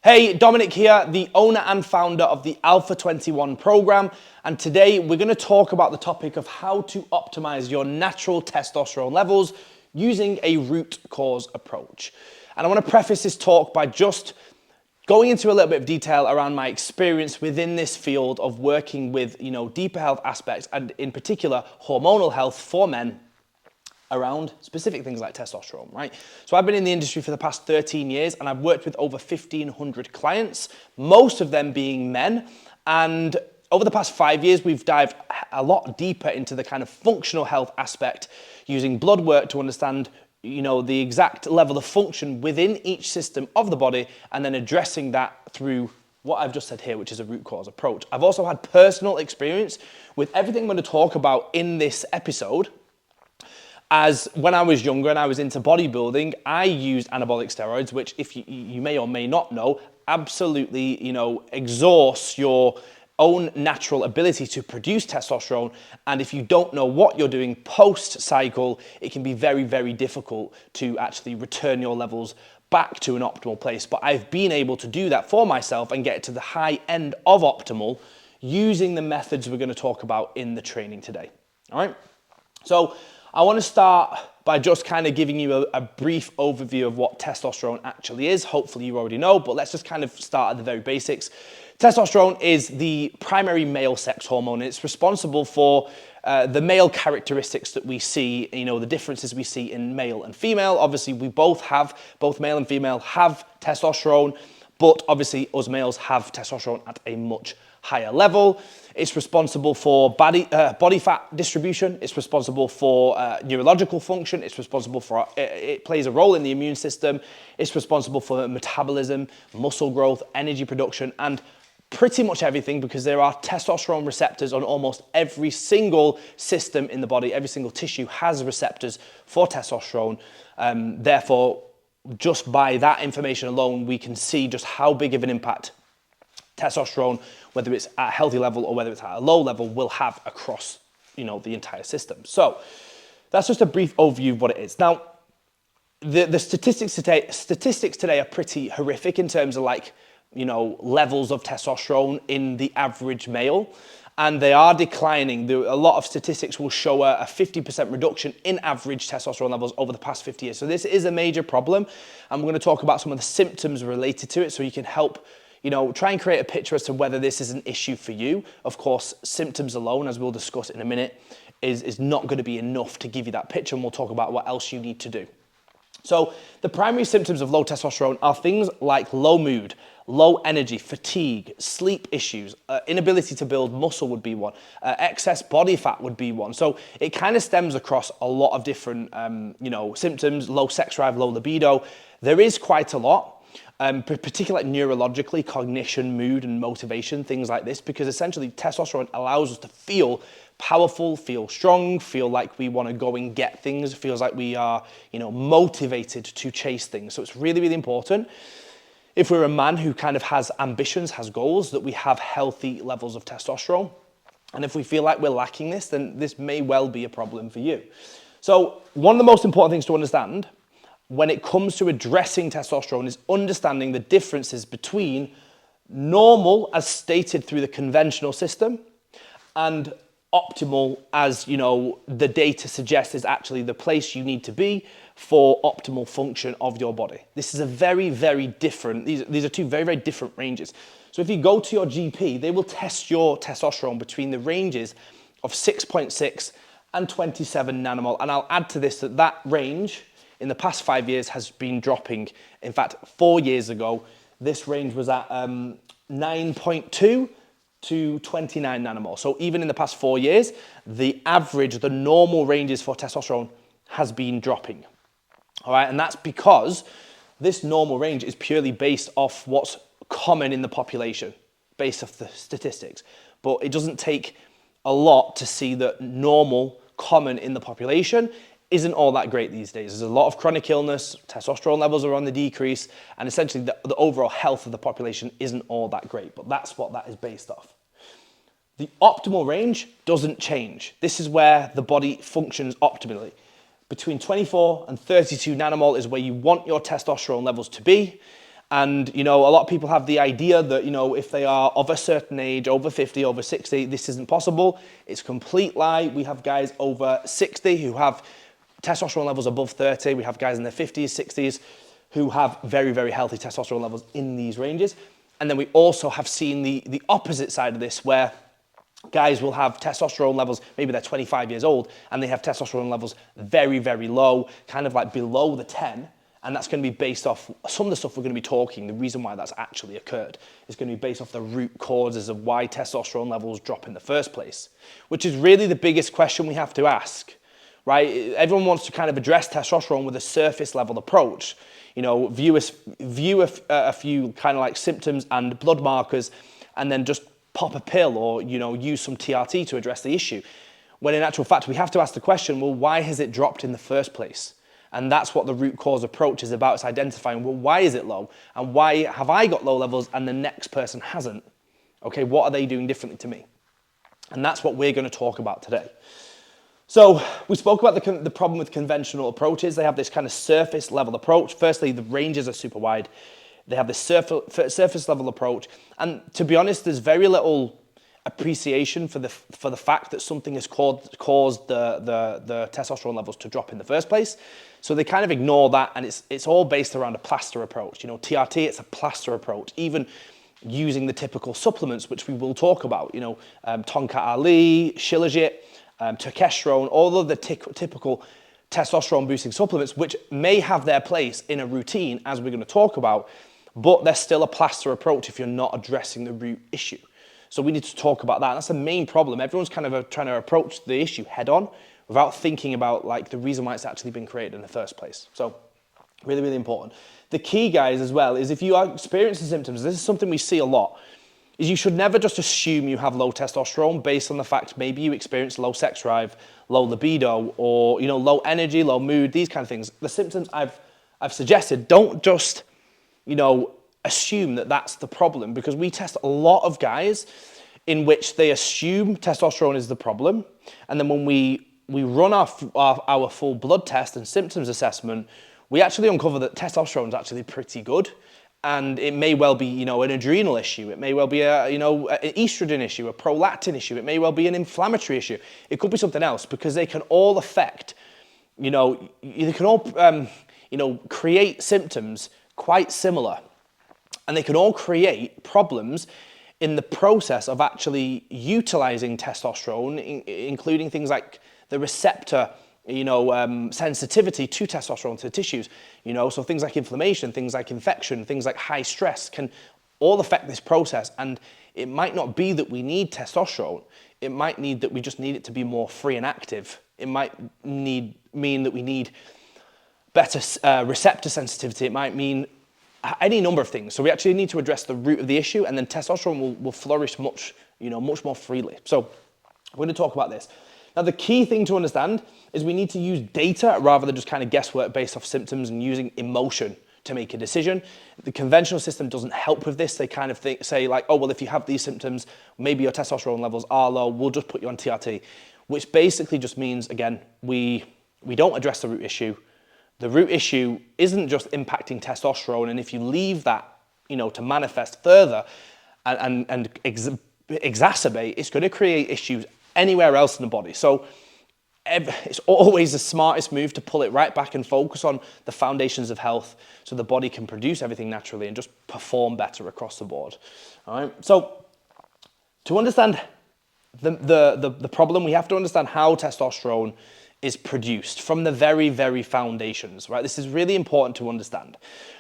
Hey, Dominic here, the owner and founder of the Alpha 21 program. And today we're going to talk about the topic of how to optimize your natural testosterone levels using a root cause approach. And I want to preface this talk by just going into a little bit of detail around my experience within this field of working with, deeper health aspects and in particular hormonal health for men around specific things like testosterone, right? So I've been in the industry for the past 13 years and I've worked with over 1,500 clients, most of them being men. And over the past 5 years, we've dived a lot deeper into the kind of functional health aspect using blood work to understand, the exact level of function within each system of the body and then addressing that through what I've just said here, which is a root cause approach. I've also had personal experience with everything I'm going to talk about in this episode. As when I was younger and I was into bodybuilding, I used anabolic steroids, which if you may or may not know, absolutely, exhausts your own natural ability to produce testosterone. And if you don't know what you're doing post-cycle, it can be very, very difficult to actually return your levels back to an optimal place. But I've been able to do that for myself and get to the high end of optimal using the methods we're going to talk about in the training today. All right. So I want to start by just kind of giving you a brief overview of what testosterone actually is. Hopefully you already know, but let's just kind of start at the very basics. Testosterone is the primary male sex hormone. It's responsible for the male characteristics that we see, the differences we see in male and female. Obviously, both male and female have testosterone, but obviously us males have testosterone at a much higher level. It's responsible for body fat distribution. It's responsible for neurological function. It's responsible for, it plays a role in the immune system. It's responsible for metabolism, muscle growth, energy production, and pretty much everything, because there are testosterone receptors on almost every single system in the body. Every single tissue has receptors for testosterone. Therefore, just by that information alone, we can see just how big of an impact testosterone, whether it's at a healthy level or whether it's at a low level, will have across, the entire system. So that's just a brief overview of what it is. Now, the statistics today are pretty horrific in terms of levels of testosterone in the average male, and they are declining. A lot of statistics will show a 50% reduction in average testosterone levels over the past 50 years. So this is a major problem, and we're going to talk about some of the symptoms related to it so you can help try and create a picture as to whether this is an issue for you. Of course, symptoms alone, as we'll discuss in a minute, is not going to be enough to give you that picture, and we'll talk about what else you need to do. So the primary symptoms of low testosterone are things like low mood, low energy, fatigue, sleep issues, inability to build muscle would be one, excess body fat would be one. So it kind of stems across a lot of different, symptoms, low sex drive, low libido. There is quite a lot. Particularly neurologically, cognition, mood, and motivation, things like this, because essentially testosterone allows us to feel powerful, feel strong, feel like we want to go and get things, feels like we are, motivated to chase things. So it's really, really important, if we're a man who kind of has ambitions, has goals, that we have healthy levels of testosterone. And if we feel like we're lacking this, then this may well be a problem for you. So one of the most important things to understand when it comes to addressing testosterone is understanding the differences between normal, as stated through the conventional system, and optimal, as the data suggests is actually the place you need to be for optimal function of your body. This is a very, very different, these are two very, very different ranges. So if you go to your GP, they will test your testosterone between the ranges of 6.6 and 27 nanomole. And I'll add to this that range in the past 5 years has been dropping. In fact, 4 years ago, this range was at 9.2 to 29 nanomole. So even in the past 4 years, the average, the normal ranges for testosterone has been dropping. All right, and that's because this normal range is purely based off what's common in the population, based off the statistics. But it doesn't take a lot to see that normal, common in the population isn't all that great these days. There's a lot of chronic illness, testosterone levels are on the decrease, and essentially the overall health of the population isn't all that great, but that's what that is based off. The optimal range doesn't change. This is where the body functions optimally. Between 24 and 32 nanomole is where you want your testosterone levels to be, And, a lot of people have the idea that, if they are of a certain age, over 50, over 60, this isn't possible. It's a complete lie. We have guys over 60 who have testosterone levels above 30. We have guys in their 50s, 60s who have very, very healthy testosterone levels in these ranges. And then we also have seen the opposite side of this, where guys will have testosterone levels, maybe they're 25 years old, and they have testosterone levels very, very low, kind of like below the 10. And that's going to be based off some of the stuff we're going to be talking. The reason why that's actually occurred is going to be based off the root causes of why testosterone levels drop in the first place, which is really the biggest question we have to ask, right? Everyone wants to kind of address testosterone with a surface level approach. View a few kind of like symptoms and blood markers, and then just pop a pill or, use some TRT to address the issue. When in actual fact, we have to ask the question, well, why has it dropped in the first place? And that's what the root cause approach is about. It's identifying, well, why is it low? And why have I got low levels and the next person hasn't? Okay, what are they doing differently to me? And that's what we're going to talk about today. So we spoke about the problem with conventional approaches. They have this kind of surface level approach. Firstly, the ranges are super wide. They have this surface level approach. And to be honest, there's very little appreciation for the fact that something has caused the testosterone levels to drop in the first place. So they kind of ignore that, and it's all based around a plaster approach. TRT, it's a plaster approach. Even using the typical supplements, which we will talk about, Tonkat Ali, Shilajit, Testosterone, all of the typical testosterone boosting supplements, which may have their place in a routine, as we're going to talk about, but they're still a plaster approach if you're not addressing the root issue. So we need to talk about that. And that's the main problem. Everyone's kind of trying to approach the issue head on without thinking about like the reason why it's actually been created in the first place. So really, really important. The key, guys, as well, is if you are experiencing symptoms, this is something we see a lot, is you should never just assume you have low testosterone based on the fact maybe you experience low sex drive, low libido, or low energy, low mood, these kind of things. The symptoms I've suggested, don't just assume that that's the problem, because we test a lot of guys in which they assume testosterone is the problem, and then when we run our full blood test and symptoms assessment, we actually uncover that testosterone is actually pretty good. And it may well be, an adrenal issue. It may well be an estrogen issue, a prolactin issue. It may well be an inflammatory issue. It could be something else, because they can all affect, they can all, create symptoms quite similar. And they can all create problems in the process of actually utilizing testosterone, including things like the receptor sensitivity to testosterone to tissues, so things like inflammation, things like infection, things like high stress can all affect this process. And it might not be that we need testosterone. It might need that we just need it to be more free and active. It might mean that we need better receptor sensitivity. It might mean any number of things. So we actually need to address the root of the issue, and then testosterone will flourish much more freely. So we're going to talk about this. Now, the key thing to understand is we need to use data rather than just kind of guesswork based off symptoms and using emotion to make a decision. The conventional system doesn't help with this. They kind of say like, oh, well, if you have these symptoms, maybe your testosterone levels are low, we'll just put you on TRT, which basically just means, again, we don't address the root issue. The root issue isn't just impacting testosterone, and if you leave that, to manifest further and exacerbate, it's going to create issues anywhere else in the body. So it's always the smartest move to pull it right back and focus on the foundations of health so the body can produce everything naturally and just perform better across the board. All right. So to understand the problem, we have to understand how testosterone is produced from the very, very foundations, right? This is really important to understand.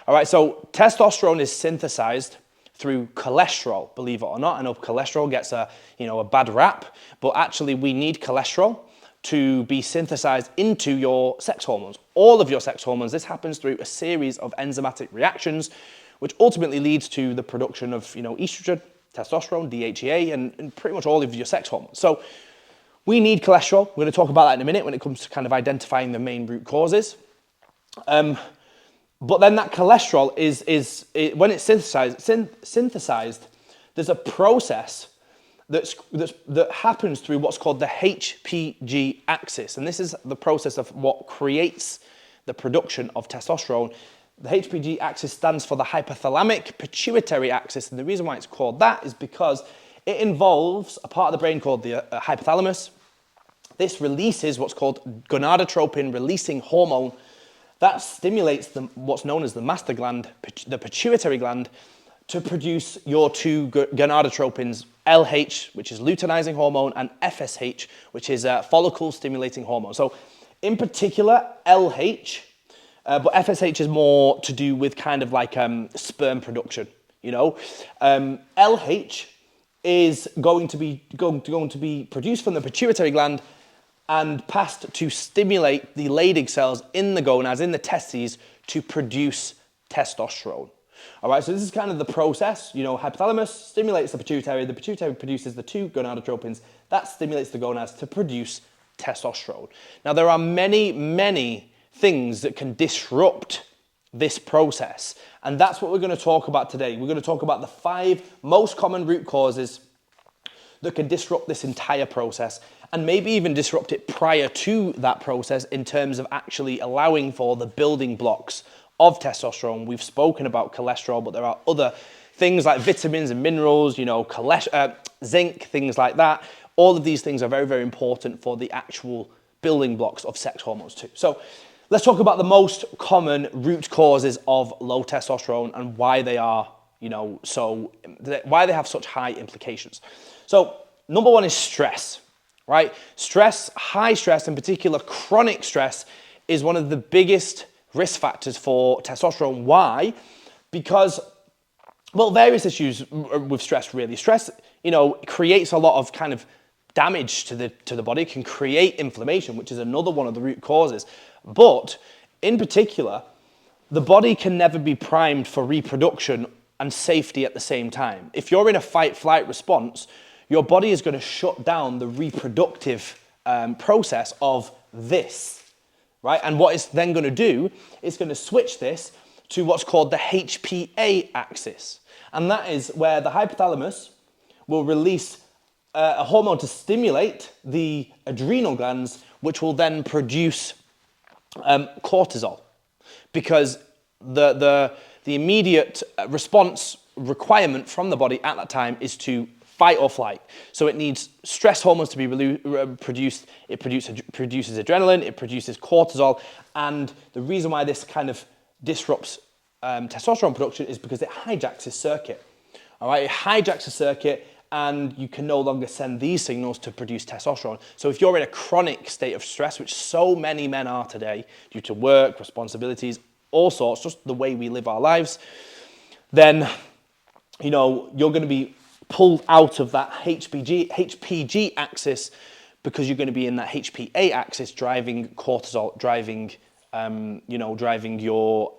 All right. So testosterone is synthesized through cholesterol, believe it or not. I know cholesterol gets a bad rap, but actually we need cholesterol to be synthesized into your sex hormones. All of your sex hormones, this happens through a series of enzymatic reactions, which ultimately leads to the production of estrogen, testosterone, DHEA, and pretty much all of your sex hormones. So we need cholesterol. We're going to talk about that in a minute when it comes to kind of identifying the main root causes. But then that cholesterol when it's synthesized, there's a process that happens through what's called the HPG axis. And this is the process of what creates the production of testosterone. The HPG axis stands for the hypothalamic pituitary axis, and the reason why it's called that is because it involves a part of the brain called the hypothalamus. This releases what's called gonadotropin releasing hormone that stimulates what's known as the master gland, the pituitary gland, to produce your two gonadotropins, LH, which is luteinizing hormone, and FSH, which is follicle stimulating hormone. So in particular, LH, but FSH is more to do with kind of like sperm production, you know. LH is going to be produced from the pituitary gland and passed to stimulate the Leydig cells in the gonads, in the testes, to produce testosterone. All right, so this is kind of the process. You know, hypothalamus stimulates the pituitary produces the two gonadotropins, that stimulates the gonads to produce testosterone. Now, there are many, many things that can disrupt this process, and that's what we're going to talk about today. We're going to talk about the 5 most common root causes that can disrupt this entire process, and maybe even disrupt it prior to that process in terms of actually allowing for the building blocks of testosterone. We've spoken about cholesterol, but there are other things like vitamins and minerals, you know, zinc, things like that. All of these things are very, very important for the actual building blocks of sex hormones too. So let's talk about the most common root causes of low testosterone and why they are, you know, why they have such high implications. So number 1 is stress, right? Stress, high stress, in particular chronic stress, is one of the biggest risk factors for testosterone. Why? Because, well, various issues with stress, really. Stress, you know, creates a lot of kind of damage to the body. It can create inflammation, which is another one of the root causes. But in particular, the body can never be primed for reproduction and safety at the same time. If you're in a fight-flight response, your body is going to shut down the reproductive process of this, right? And what it's then going to do is going to switch this to what's called the HPA axis. And that is where the hypothalamus will release a hormone to stimulate the adrenal glands, which will then produce cortisol, because the immediate response requirement from the body at that time is to fight or flight. So it needs stress hormones to be produced. It produces adrenaline, it produces cortisol, and the reason why this kind of disrupts testosterone production is because it hijacks this circuit. All right, it hijacks the circuit, and you can no longer send these signals to produce testosterone. So if you're in a chronic state of stress, which so many men are today, due to work, responsibilities, all sorts, just the way we live our lives, then, you know, you're going to be pulled out of that HPG axis, because you're going to be in that HPA axis, driving cortisol, driving your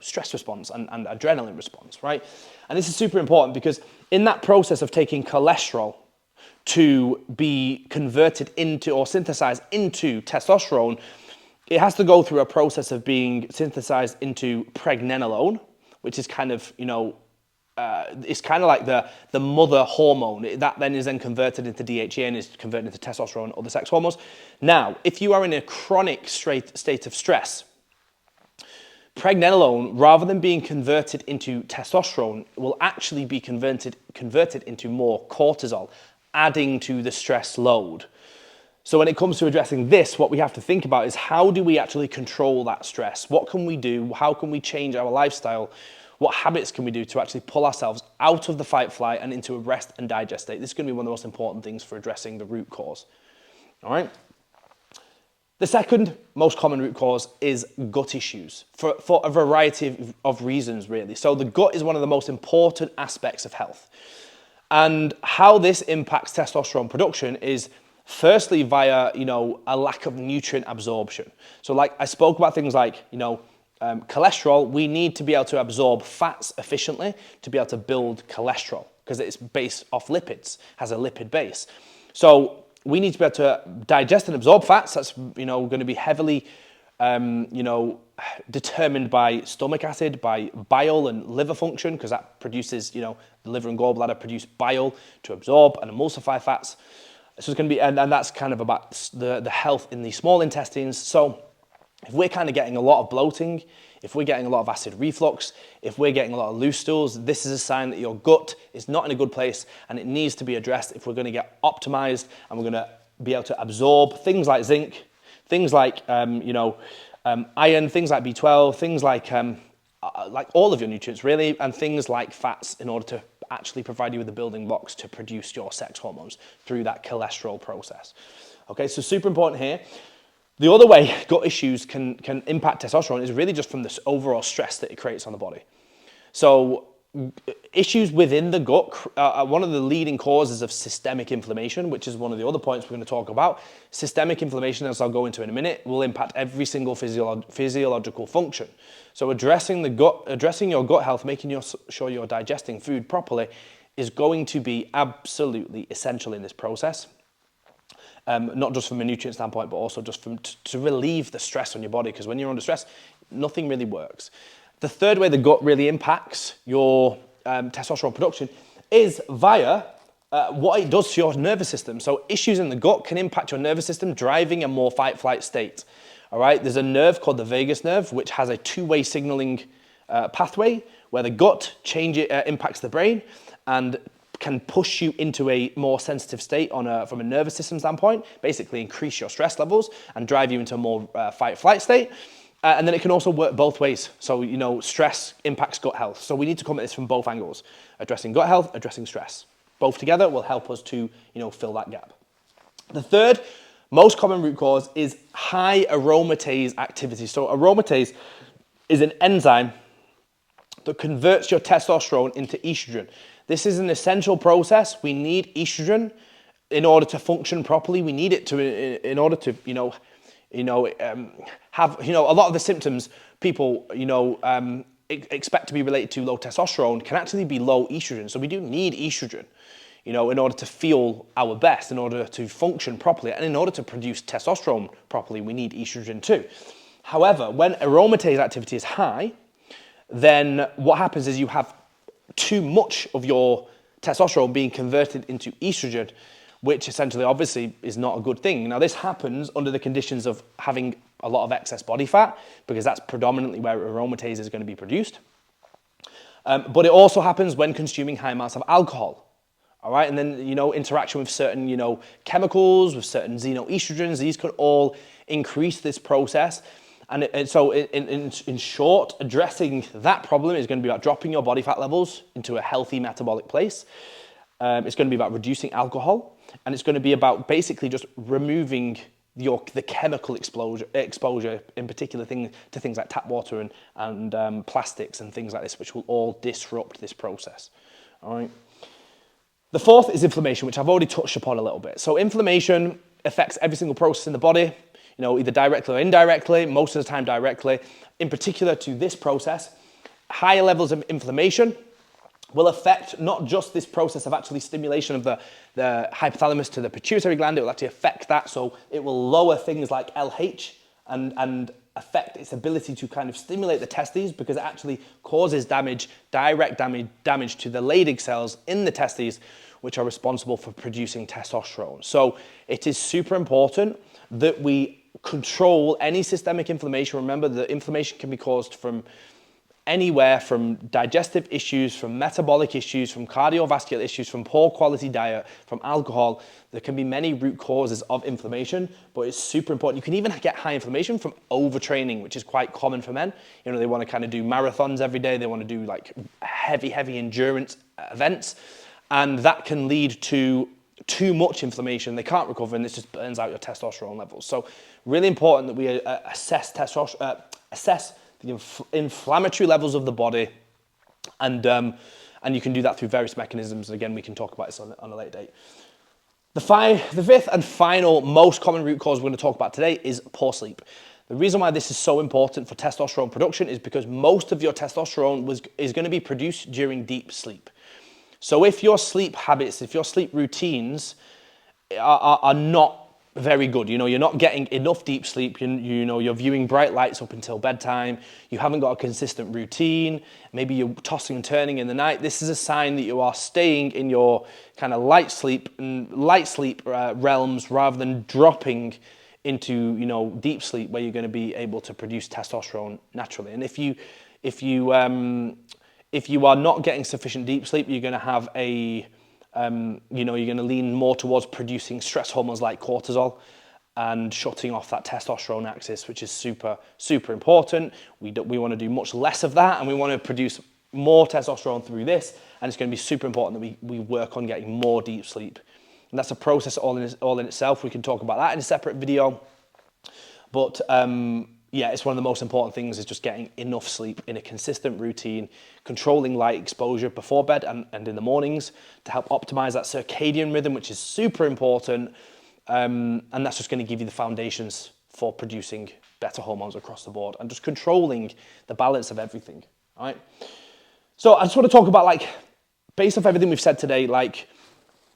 stress response and adrenaline response, right? And this is super important, because in that process of taking cholesterol to be converted into or synthesized into testosterone, it has to go through a process of being synthesized into pregnenolone, which is kind of, you know, it's kind of like the mother hormone. That then is then converted into DHEA and is converted into testosterone and other sex hormones. Now, if you are in a chronic state of stress, pregnenolone, rather than being converted into testosterone, will actually be converted into more cortisol, adding to the stress load. So when it comes to addressing this, what we have to think about is, how do we actually control that stress? What can we do? How can we change our lifestyle? What habits can we do to actually pull ourselves out of the fight flight and into a rest and digest state? This is going to be one of the most important things for addressing the root cause. All right. The second most common root cause is gut issues, for a variety of reasons, really. So the gut is one of the most important aspects of health. And how this impacts testosterone production is firstly via, you know, a lack of nutrient absorption. So like I spoke about things like, you know, cholesterol, we need to be able to absorb fats efficiently to be able to build cholesterol, because it's based off lipids, has a lipid base. So we need to be able to digest and absorb fats. That's, you know, going to be heavily, determined by stomach acid, by bile and liver function, because that produces, you know, the liver and gallbladder produce bile to absorb and emulsify fats. So it's going to be, and that's kind of about the health in the small intestines. So If we're kind of getting a lot of bloating, if we're getting a lot of acid reflux, if we're getting a lot of loose stools, this is a sign that your gut is not in a good place and it needs to be addressed if we're going to get optimized and we're going to be able to absorb things like zinc, things like iron, things like B12, things like all of your nutrients really, and things like fats in order to actually provide you with the building blocks to produce your sex hormones through that cholesterol process. Okay, so super important here. The other way gut issues can impact testosterone is really just from this overall stress that it creates on the body. So issues within the gut are one of the leading causes of systemic inflammation, which is one of the other points we're going to talk about. Systemic inflammation, as I'll go into in a minute, will impact every single physiological function. So addressing your gut health, making sure you're digesting food properly is going to be absolutely essential in this process. Not just from a nutrient standpoint, but also just to relieve the stress on your body, because when you're under stress, nothing really works. The third way the gut really impacts your testosterone production is via what it does to your nervous system. So issues in the gut can impact your nervous system, driving a more fight-flight state. All right, there's a nerve called the vagus nerve, which has a two-way signaling pathway where the gut impacts the brain and can push you into a more sensitive state from a nervous system standpoint, basically increase your stress levels and drive you into a more fight-flight state. And then it can also work both ways. So, stress impacts gut health. So we need to come at this from both angles, addressing gut health, addressing stress. Both together will help us to, fill that gap. The third most common root cause is high aromatase activity. So aromatase is an enzyme that converts your testosterone into estrogen. This is an essential process. We need estrogen in order to function properly. We need it in order to, have, a lot of the symptoms people, expect to be related to low testosterone can actually be low estrogen. So we do need estrogen, in order to feel our best, in order to function properly, and in order to produce testosterone properly, we need estrogen too. However, when aromatase activity is high, then what happens is you have too much of your testosterone being converted into estrogen, which essentially obviously is not a good thing. Now this happens under the conditions of having a lot of excess body fat, because that's predominantly where aromatase is going to be produced. But it also happens when consuming high amounts of alcohol. All right, and then, interaction with certain, chemicals, with certain xenoestrogens, these could all increase this process. And so in short, addressing that problem is going to be about dropping your body fat levels into a healthy metabolic place. It's going to be about reducing alcohol, and it's going to be about basically just removing the chemical exposure, in particular to things like tap water and plastics and things like this, which will all disrupt this process. All right. The fourth is inflammation, which I've already touched upon a little bit. So inflammation affects every single process in the body, either directly or indirectly, most of the time directly. In particular to this process, higher levels of inflammation will affect not just this process of actually stimulation of the hypothalamus to the pituitary gland, it will actually affect that. So it will lower things like LH and affect its ability to kind of stimulate the testes, because it actually causes direct damage to the Leydig cells in the testes, which are responsible for producing testosterone. So it is super important that we control any systemic inflammation. Remember that inflammation can be caused from anywhere, from digestive issues, from metabolic issues, from cardiovascular issues, from poor quality diet, from alcohol. There can be many root causes of inflammation, but it's super important. You can even get high inflammation from overtraining, which is quite common for men. They want to kind of do marathons every day. They want to do like heavy endurance events. And that can lead to too much inflammation. They can't recover, and this just burns out your testosterone levels. So really important that we assess the inflammatory levels of the body, and you can do that through various mechanisms. Again, we can talk about this on a later date. The fifth and final most common root cause we're going to talk about today is poor sleep. The reason why this is so important for testosterone production is because most of your testosterone is going to be produced during deep sleep. So if your sleep habits, if your sleep routines are not very good, you're not getting enough deep sleep, you're viewing bright lights up until bedtime, you haven't got a consistent routine, maybe you're tossing and turning in the night, this is a sign that you are staying in your kind of light sleep realms rather than dropping into, you know, deep sleep where you're going to be able to produce testosterone naturally. And if you are not getting sufficient deep sleep, you're going to have a, you know, you're going to lean more towards producing stress hormones like cortisol and shutting off that testosterone axis, which is super, super important. We want to do much less of that, and we want to produce more testosterone through this, and it's going to be super important that we work on getting more deep sleep. And that's a process all in itself. We can talk about that in a separate video. But yeah, it's one of the most important things is just getting enough sleep in a consistent routine, controlling light exposure before bed and in the mornings to help optimize that circadian rhythm, which is super important. And that's just going to give you the foundations for producing better hormones across the board and just controlling the balance of everything, all right? So I just want to talk about, like, based off everything we've said today, like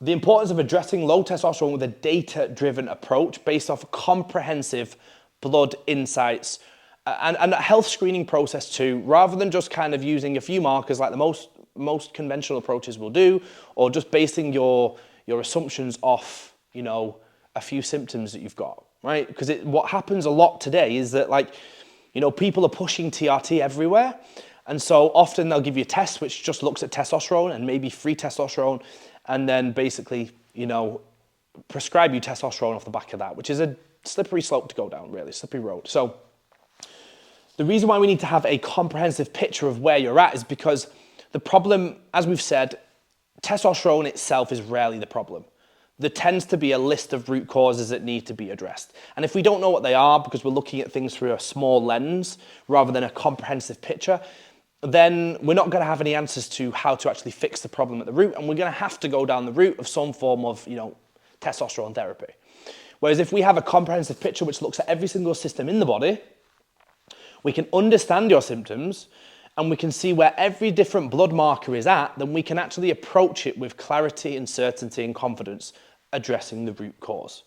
the importance of addressing low testosterone with a data-driven approach based off comprehensive blood insights and a health screening process too, rather than just kind of using a few markers like the most conventional approaches will do, or just basing your assumptions off, you know, a few symptoms that you've got, right? Because what happens a lot today is that, like, you know, people are pushing TRT everywhere. And so often they'll give you a test which just looks at testosterone and maybe free testosterone, and then basically, you know, prescribe you testosterone off the back of that, which is a slippery slope to go down, really, slippery road. So the reason why we need to have a comprehensive picture of where you're at is because the problem, as we've said, testosterone itself is rarely the problem. There tends to be a list of root causes that need to be addressed. And if we don't know what they are because we're looking at things through a small lens rather than a comprehensive picture, then we're not going to have any answers to how to actually fix the problem at the root, and we're going to have to go down the route of some form of, you know, testosterone therapy. Whereas if we have a comprehensive picture which looks at every single system in the body, we can understand your symptoms and we can see where every different blood marker is at, then we can actually approach it with clarity and certainty and confidence, addressing the root cause.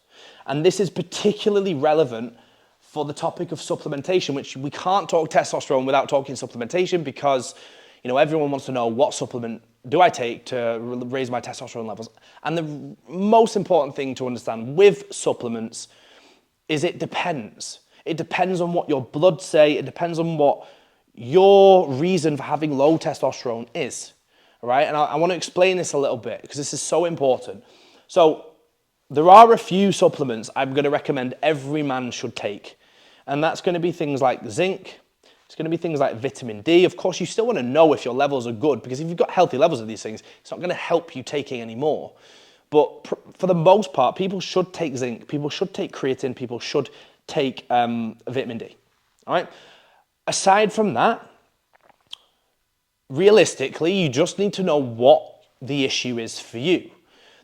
And this is particularly relevant for the topic of supplementation, which we can't talk testosterone without talking supplementation because, you know, everyone wants to know what supplement do I take to raise my testosterone levels. And the most important thing to understand with supplements is it depends. It depends on what your blood say. It depends on what your reason for having low testosterone is, all right? And I want to explain this a little bit because this is so important. So there are a few supplements I'm going to recommend every man should take, and that's going to be things like zinc. It's going to be things like vitamin D. Of course, you still want to know if your levels are good, because if you've got healthy levels of these things, it's not going to help you taking any more. But for the most part, people should take zinc, people should take creatine, people should take vitamin D, all right? Aside from that, realistically, you just need to know what the issue is for you.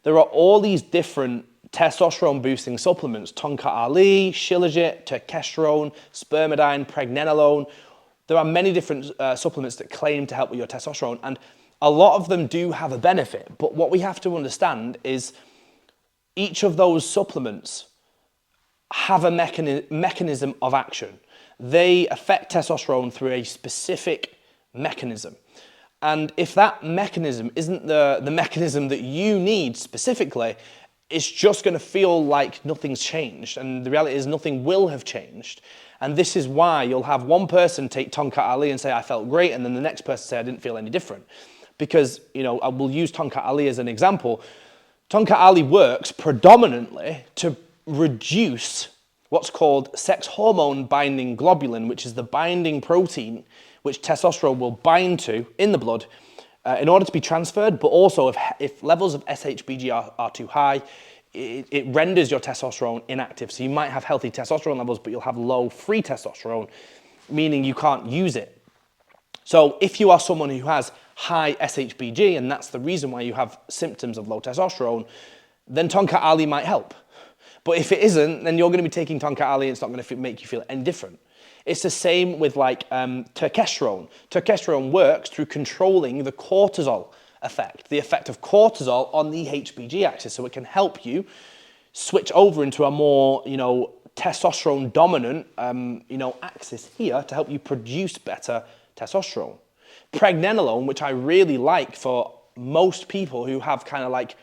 There are all these different testosterone boosting supplements: Tonka Ali, Shilajit, testosterone, spermidine, pregnenolone. There are many different supplements that claim to help with your testosterone, and a lot of them do have a benefit. But what we have to understand is each of those supplements have a mechanism of action. They affect testosterone through a specific mechanism. And if that mechanism isn't the mechanism that you need specifically, it's just going to feel like nothing's changed. And the reality is nothing will have changed. And this is why you'll have one person take Tonka Ali and say, I felt great, and then the next person say, I didn't feel any different. Because, you know, I will use Tonka Ali as an example. Tonka Ali works predominantly to reduce what's called sex hormone binding globulin, which is the binding protein which testosterone will bind to in the blood in order to be transferred, but also if levels of SHBG are too high, it renders your testosterone inactive. So you might have healthy testosterone levels, but you'll have low free testosterone, meaning you can't use it. So if you are someone who has high SHBG, and that's the reason why you have symptoms of low testosterone, then Tonka Ali might help. But if it isn't, then you're going to be taking Tonka Ali and it's not going to make you feel any different. It's the same with like testosterone. Testosterone works through controlling the cortisol effect, the effect of cortisol on the HBG axis. So it can help you switch over into a more, you know, testosterone dominant, axis here to help you produce better testosterone. Pregnenolone, which I really like for most people who have kind of like,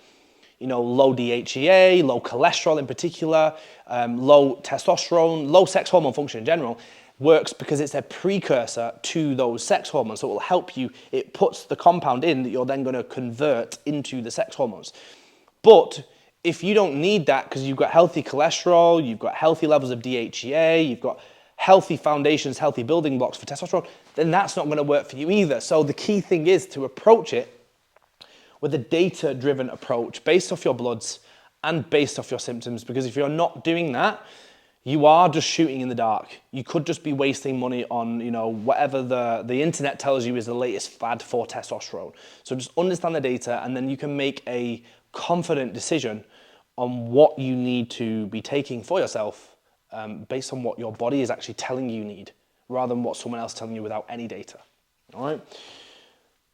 low DHEA, low cholesterol in particular, low testosterone, low sex hormone function in general, works because it's a precursor to those sex hormones. So it will help you, it puts the compound in that you're then going to convert into the sex hormones. But if you don't need that because you've got healthy cholesterol, you've got healthy levels of DHEA, you've got healthy foundations, healthy building blocks for testosterone, then that's not going to work for you either. So the key thing is to approach it with a data-driven approach based off your bloods and based off your symptoms, because if you're not doing that, you are just shooting in the dark. You could just be wasting money on, whatever the internet tells you is the latest fad for testosterone. So just understand the data, and then you can make a confident decision on what you need to be taking for yourself based on what your body is actually telling you need, rather than what someone else is telling you without any data. All right?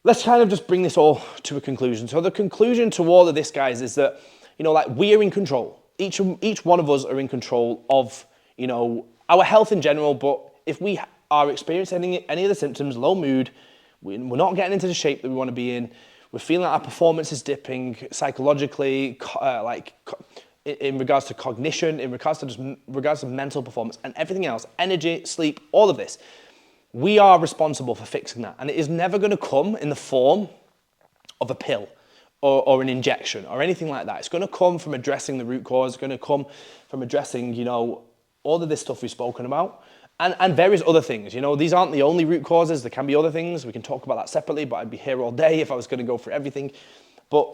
Let's kind of just bring this all to a conclusion. So the conclusion to all of this, guys, is that, we are in control. Each one of us are in control of, our health in general, but if we are experiencing any of the symptoms, low mood, we're not getting into the shape that we want to be in, we're feeling like our performance is dipping psychologically, in regards to cognition, in regards to mental performance and everything else, energy, sleep, all of this, we are responsible for fixing that. And it is never going to come in the form of a pill or an injection or anything like that. It's going to come from addressing the root cause. It's going to come from addressing, all of this stuff we've spoken about and various other things. These aren't the only root causes. There can be other things. We can talk about that separately, but I'd be here all day if I was going to go for everything. But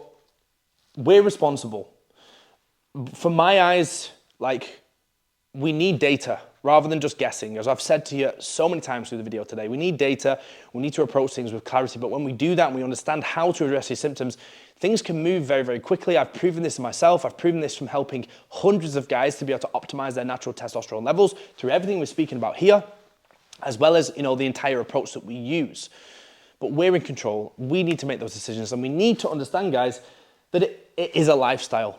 we're responsible. From my eyes, we need data rather than just guessing. As I've said to you so many times through the video today, we need data. We need to approach things with clarity. But when we do that and we understand how to address these symptoms, things can move very, very quickly. I've proven this myself. I've proven this from helping hundreds of guys to be able to optimize their natural testosterone levels through everything we're speaking about here, as well as, the entire approach that we use. But we're in control. We need to make those decisions. And we need to understand, guys, that it is a lifestyle.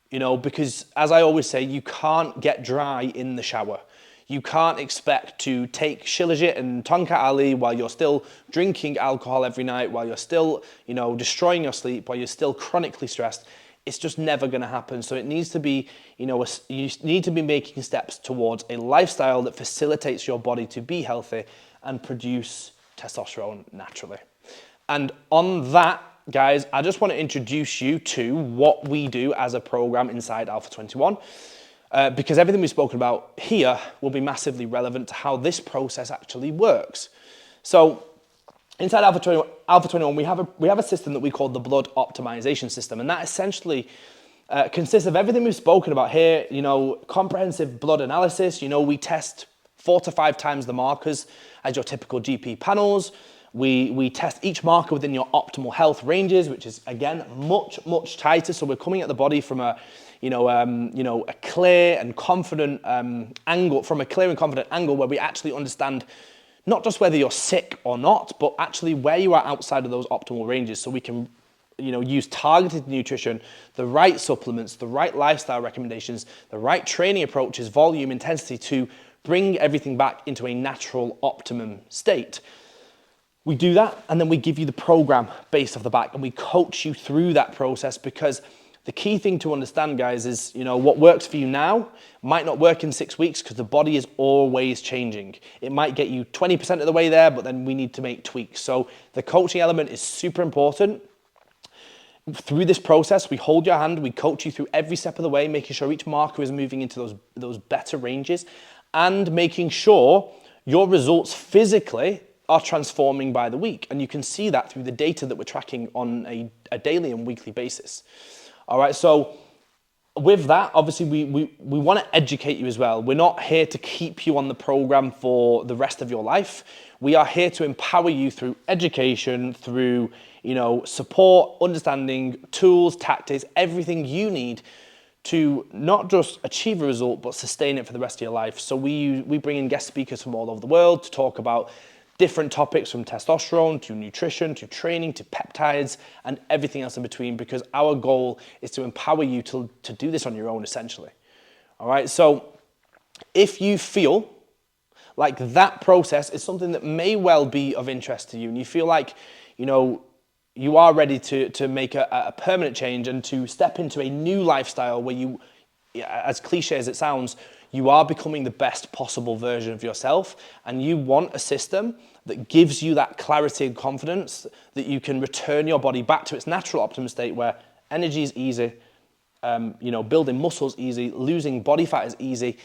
Because as I always say, you can't get dry in the shower. You can't expect to take Shilajit and Tonka Ali while you're still drinking alcohol every night, while you're still, destroying your sleep, while you're still chronically stressed. It's just never going to happen. So it needs to be, you need to be making steps towards a lifestyle that facilitates your body to be healthy and produce testosterone naturally. And on that, guys, I just want to introduce you to what we do as a program inside Alpha 21, because everything we've spoken about here will be massively relevant to how this process actually works. So inside Alpha 21, we have a system that we call the blood optimization system, and that essentially consists of everything we've spoken about here, comprehensive blood analysis. We test 4 to 5 times the markers as your typical GP panels. We test each marker within your optimal health ranges, which is, again, much, much tighter. So we're coming at the body from a clear and confident angle, where we actually understand not just whether you're sick or not, but actually where you are outside of those optimal ranges. So we can, use targeted nutrition, the right supplements, the right lifestyle recommendations, the right training approaches, volume, intensity to bring everything back into a natural optimum state. We do that, and then we give you the program based off the back, and we coach you through that process, because the key thing to understand, guys, is, what works for you now might not work in 6 weeks, because the body is always changing. It might get you 20% of the way there, but then we need to make tweaks. So the coaching element is super important. Through this process, we hold your hand, we coach you through every step of the way, making sure each marker is moving into those better ranges, and making sure your results physically are transforming by the week. And you can see that through the data that we're tracking on a daily and weekly basis. All right, so with that, obviously, we want to educate you as well. We're not here to keep you on the program for the rest of your life. We are here to empower you through education, through, support, understanding, tools, tactics, everything you need to not just achieve a result, but sustain it for the rest of your life. So we bring in guest speakers from all over the world to talk about different topics, from testosterone to nutrition to training to peptides and everything else in between, because our goal is to empower you to do this on your own, essentially. All right, so if you feel like that process is something that may well be of interest to you, and you feel like, you are ready to make a permanent change and to step into a new lifestyle where you, as cliche as it sounds, you are becoming the best possible version of yourself, and you want a system that gives you that clarity and confidence that you can return your body back to its natural optimum state where energy is easy, building muscles easy, losing body fat is easy,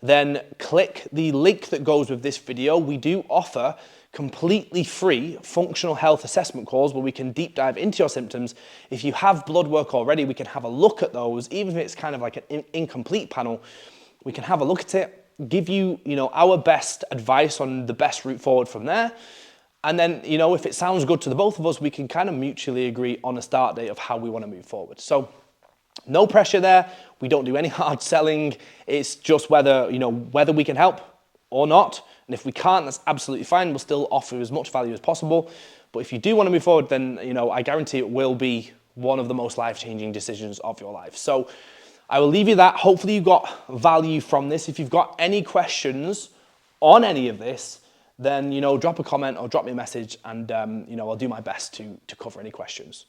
then click the link that goes with this video. We do offer completely free functional health assessment calls where we can deep dive into your symptoms. If you have blood work already, we can have a look at those, even if it's kind of like an incomplete panel. We can have a look at it, give you, our best advice on the best route forward from there. And then, if it sounds good to the both of us, we can kind of mutually agree on a start date of how we want to move forward. So no pressure there. We don't do any hard selling. It's just whether we can help or not. And if we can't, that's absolutely fine. We'll still offer as much value as possible. But if you do want to move forward, then, I guarantee it will be one of the most life-changing decisions of your life. So I will leave you that. Hopefully you got value from this. If you've got any questions on any of this, then, drop a comment or drop me a message and, I'll do my best to cover any questions.